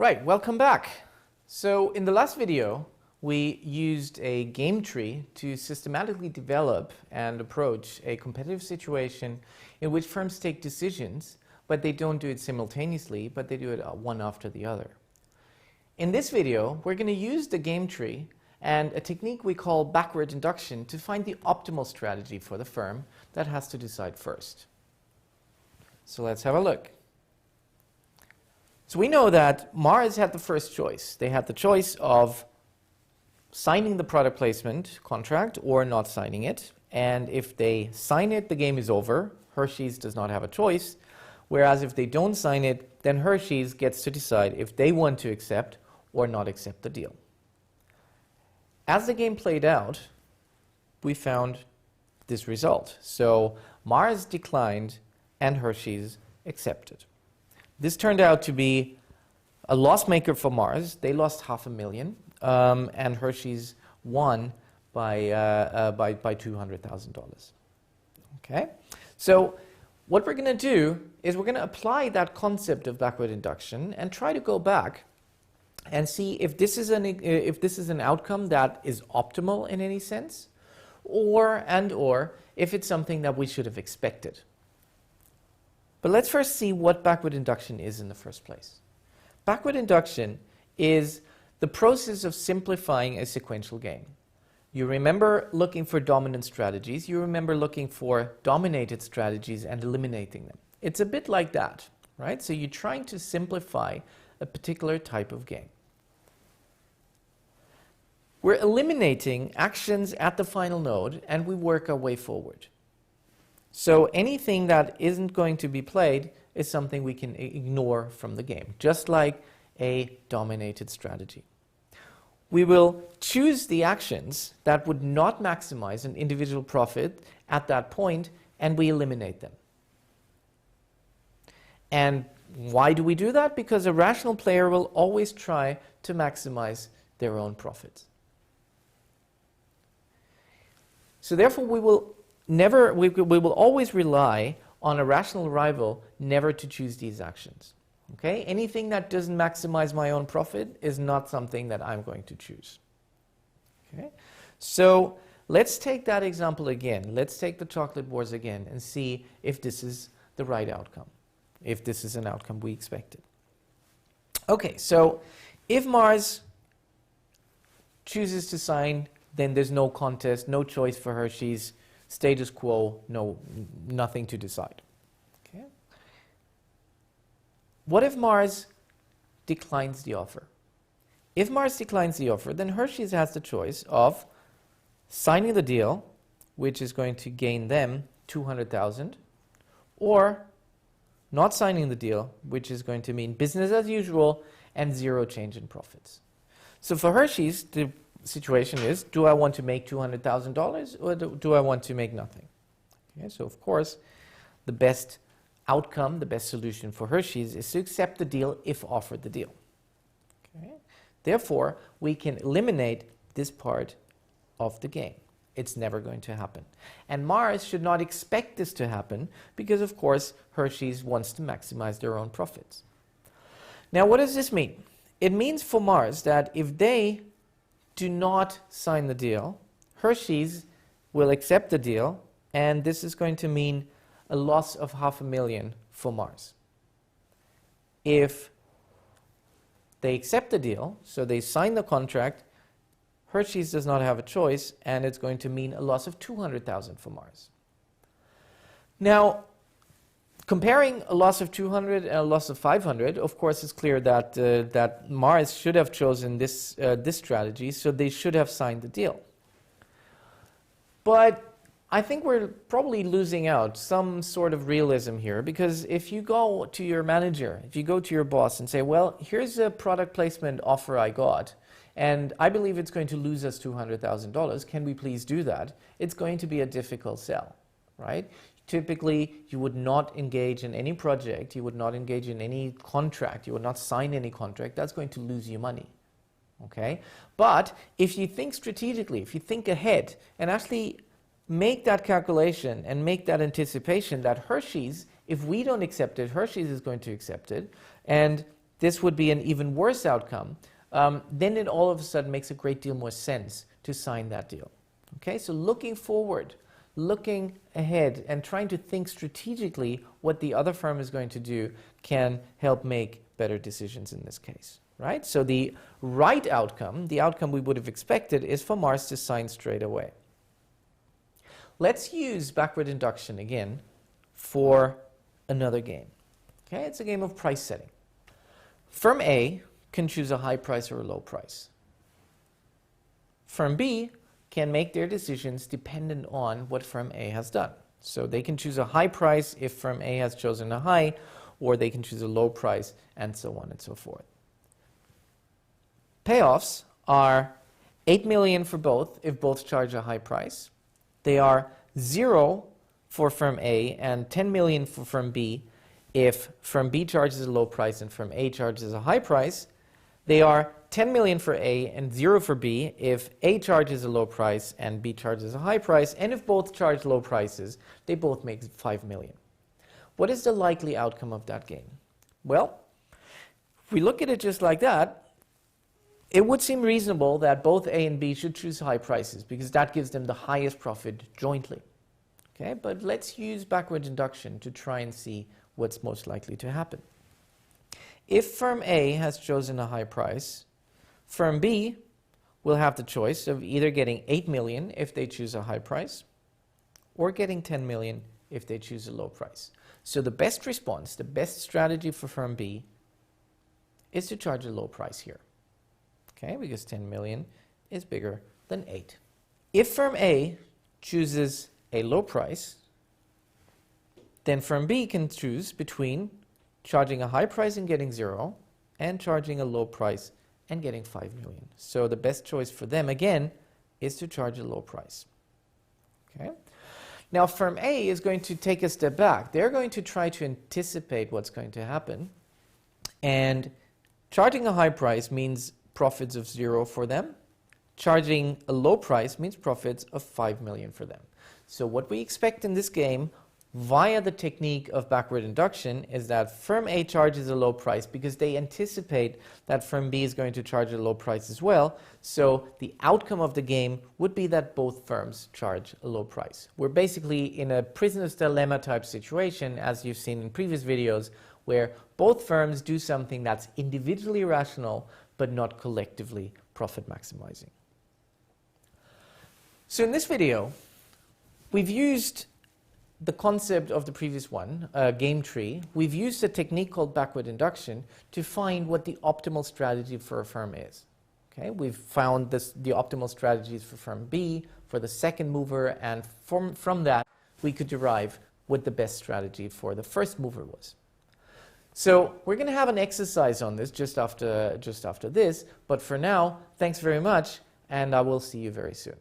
Right, welcome back. So in the last video, we used a game tree to systematically develop and approach a competitive situation in which firms take decisions, but they don't do it simultaneously, but they do it one after the other. In this video, we're going to use the game tree and a technique we call backward induction to find the optimal strategy for the firm that has to decide first. So let's have a look. So we know that Mars had the first choice. They had the choice of signing the product placement contract or not signing it. And if they sign it, the game is over. Hershey's does not have a choice. Whereas if they don't sign it, then Hershey's gets to decide if they want to accept or not accept the deal. As the game played out, we found this result. So Mars declined and Hershey's accepted. This turned out to be a loss maker for Mars. They lost $500,000, and Hershey's won by $200,000. Okay, so what we're going to do is we're going to apply that concept of backward induction and try to go back and see if this is an outcome that is optimal in any sense, or if it's something that we should have expected. But let's first see what backward induction is in the first place. Backward induction is the process of simplifying a sequential game. You remember looking for dominant strategies, you remember looking for dominated strategies and eliminating them. It's a bit like that, right? So you're trying to simplify a particular type of game. We're eliminating actions at the final node and we work our way forward. So anything that isn't going to be played is something we can ignore from the game, just like a dominated strategy. We will choose the actions that would not maximize an individual profit at that point, and we eliminate them. And why do we do that? Because a rational player will always try to maximize their own profits. So therefore we will always rely on a rational rival never to choose these actions. Okay? Anything that doesn't maximize my own profit is not something that I'm going to choose. Okay? So let's take that example again. Let's take the chocolate wars again and see if this is the right outcome, if this is an outcome we expected. Okay, so if Mars chooses to sign, then there's no contest, no choice for Hershey's. Status quo, nothing to decide. Okay. What if Mars declines the offer? If Mars declines the offer, then Hershey's has the choice of signing the deal, which is going to gain them $200,000, or not signing the deal, which is going to mean business as usual and zero change in profits. So for Hershey's, the situation is, do I want to make $200,000 or do I want to make nothing? Okay, so of course, the best outcome, the best solution for Hershey's is to accept the deal if offered the deal. Okay? Therefore, we can eliminate this part of the game. It's never going to happen. And Mars should not expect this to happen because, of course, Hershey's wants to maximize their own profits. Now, what does this mean? It means for Mars that if they do not sign the deal, Hershey's will accept the deal, and this is going to mean a loss of $500,000 for Mars. If they accept the deal, so they sign the contract, Hershey's does not have a choice, and it's going to mean a loss of $200,000 for Mars. Now, comparing a loss of 200 and a loss of 500, of course, it's clear that that Mars should have chosen this strategy, so they should have signed the deal. But I think we're probably losing out some sort of realism here, because if you go to your manager, if you go to your boss and say, well, here's a product placement offer I got, and I believe it's going to lose us $200,000, can we please do that? It's going to be a difficult sell, right? Typically, you would not engage in any project, you would not engage in any contract, you would not sign any contract. That's going to lose you money. Okay? But if you think strategically, if you think ahead and actually make that calculation and make that anticipation that Hershey's, if we don't accept it, Hershey's is going to accept it, and this would be an even worse outcome, then it all of a sudden makes a great deal more sense to sign that deal. Okay, so looking forward, looking ahead, and trying to think strategically what the other firm is going to do can help make better decisions in this case, right? So the right outcome, the outcome we would have expected, is for Mars to sign straight away. Let's use backward induction again for another game. Okay, it's a game of price setting. Firm A can choose a high price or a low price. Firm B can make their decisions dependent on what Firm A has done. So they can choose a high price if Firm A has chosen a high, or they can choose a low price, and so on and so forth. Payoffs are 8 million for both if both charge a high price. They are 0 for Firm A and 10 million for Firm B if Firm B charges a low price and Firm A charges a high price. They are 10 million for A and 0 for B if A charges a low price and B charges a high price, and if both charge low prices, they both make 5 million. What is the likely outcome of that game? Well, if we look at it just like that, it would seem reasonable that both A and B should choose high prices because that gives them the highest profit jointly. Okay, but let's use backward induction to try and see what's most likely to happen. If Firm A has chosen a high price, Firm B will have the choice of either getting 8 million if they choose a high price or getting 10 million if they choose a low price. So the best response, the best strategy for Firm B is to charge a low price here. Okay, because 10 million is bigger than 8. If Firm A chooses a low price, then Firm B can choose between charging a high price and getting 0 and charging a low price and getting 5 million. So the best choice for them, again, is to charge a low price. Okay? Now Firm A is going to take a step back. They're going to try to anticipate what's going to happen, and charging a high price means profits of 0 for them. Charging a low price means profits of 5 million for them. So what we expect in this game via the technique of backward induction is that Firm A charges a low price because they anticipate that Firm B is going to charge a low price as well. So the outcome of the game would be that both firms charge a low price. We're basically in a prisoner's dilemma type situation, as you've seen in previous videos, where both firms do something that's individually rational but not collectively profit maximizing. So in this video, we've used the concept of the previous one, game tree. We've used a technique called backward induction to find what the optimal strategy for a firm is. Okay, we've found the optimal strategies for Firm B, for the second mover, and from that we could derive what the best strategy for the first mover was. So we're going to have an exercise on this just after this, but for now, thanks very much, and I will see you very soon.